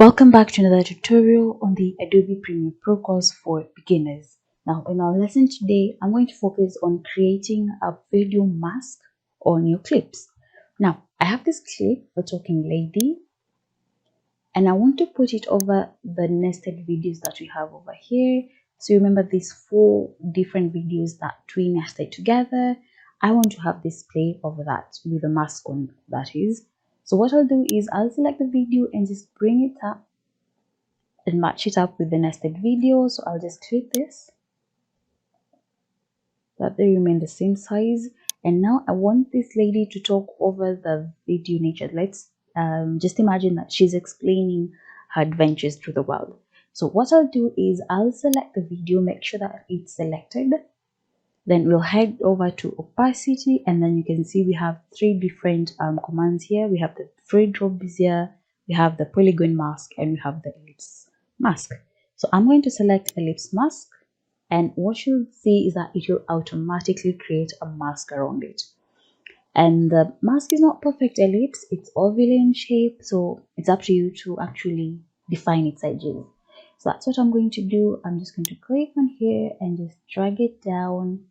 Welcome back to another tutorial on the Adobe Premiere Pro course for beginners. Now in our lesson today, I'm going to focus on creating a video mask on your clips. Now I have this clip, the talking lady, and I want to put it over the nested videos that we have over here. So remember these 4 different videos that we nested together. I want to have this play over that with a mask on, that is. So what I'll do is I'll select the video and just bring it up and match it up with the nested video. So I'll just click this so that they remain the same size. And now I want this lady to talk over the video nature. Let's just imagine that she's explaining her adventures through the world. So what I'll do is I'll select the video, make sure that it's selected. Then we'll head over to opacity, and then you can see we have 3 different commands here. We have the free draw bezier, we have the polygon mask, and we have the ellipse mask. So I'm going to select ellipse mask, and what you'll see is that it will automatically create a mask around it. And the mask is not perfect ellipse, it's oval in shape, so it's up to you to actually define its edges. So that's what I'm going to do. I'm just going to click on here and just drag it down,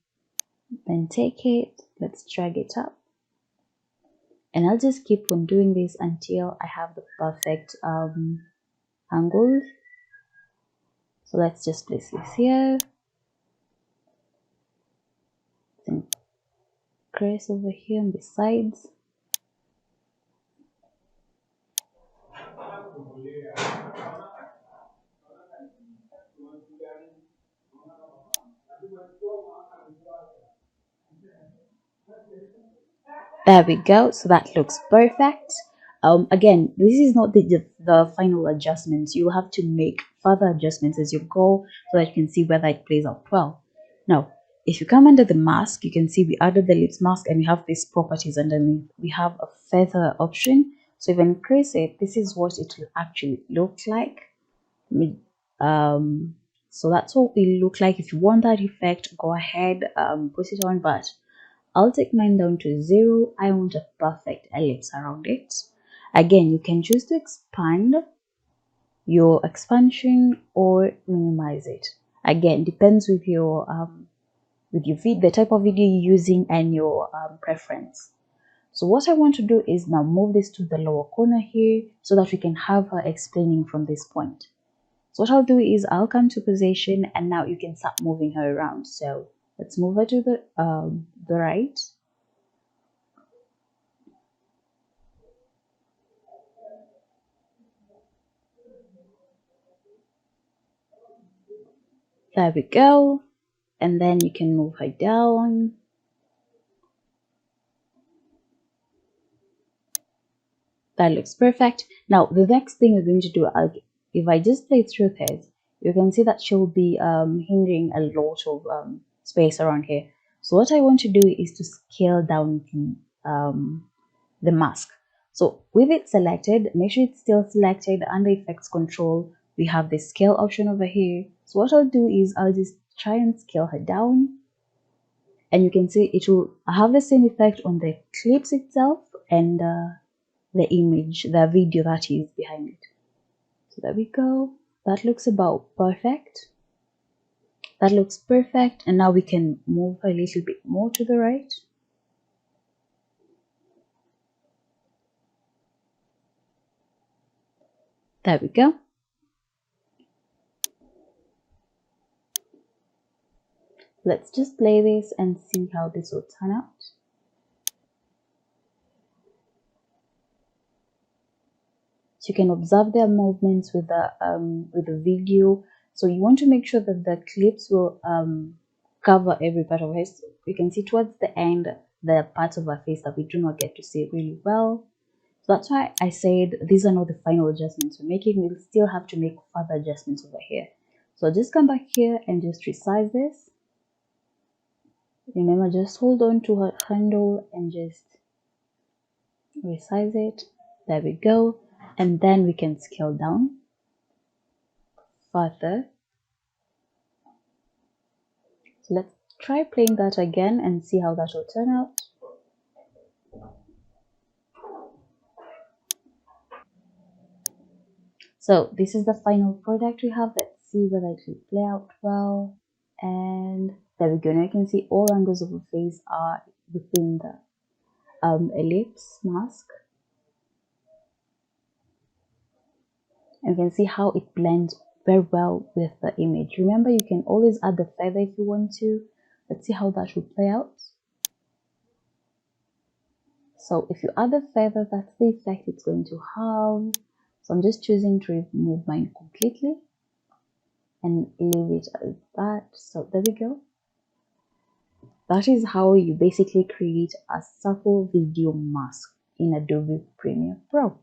then take it, let's drag it up, and I'll just keep on doing this until I have the perfect angles. So let's just place this here, then crease over here on the sides. There we go. So that looks perfect. Again, this is not the final adjustments. You will have to make further adjustments as you go so that you can see whether it plays out well. Now, if you come under the mask, you can see we added the ellipse mask and we have these properties underneath. We have a feather option. So if I increase it, this is what it will actually look like. So that's what it will look like. If you want that effect, go ahead, put it on, but I'll take mine down to 0. I want a perfect ellipse around it. Again, you can choose to expand your expansion or minimize it. Again, depends with your the type of video you're using and your preference. So what I want to do is now move this to the lower corner here so that we can have her explaining from this point. So what I'll do is I'll come to position, and now you can start moving her around. So let's move her to the right. There we go. And then you can move her down. That looks perfect. Now the next thing we're going to do, if I just play through this, you can see that she'll be hindering a lot of space around here. So what I want to do is to scale down the mask. So with it selected, make sure it's still selected. Under effects control, we have the scale option over here. So what I'll do is I'll just try and scale her down, and you can see it will have the same effect on the clips itself and the image, the video that is behind it. So there we go. That looks about perfect. That looks perfect. And now we can move a little bit more to the right. There we go. Let's just play this and see how this will turn out. So you can observe their movements with the video. So you want to make sure that the clips will cover every part of it. So you can see towards the end the parts of our face that we do not get to see really well. So that's why I said these are not the final adjustments we're making. We'll still have to make further adjustments over here. So I'll just come back here and just resize this. Remember, just hold on to her handle and just resize it. There we go. And then we can scale down further. So let's try playing that again and see how that will turn out. So this is the final product we have. Let's see whether it will play out well. And there we go. Now you can see all angles of the face are within the ellipse mask. And you can see how it blends very well with the image. Remember, you can always add the feather if you want to. Let's see how that should play out. So if you add the feather, that's the effect it's going to have. So I'm just choosing to remove mine completely and leave it as that. So there we go. That is how you basically create a circle video mask in Adobe Premiere Pro.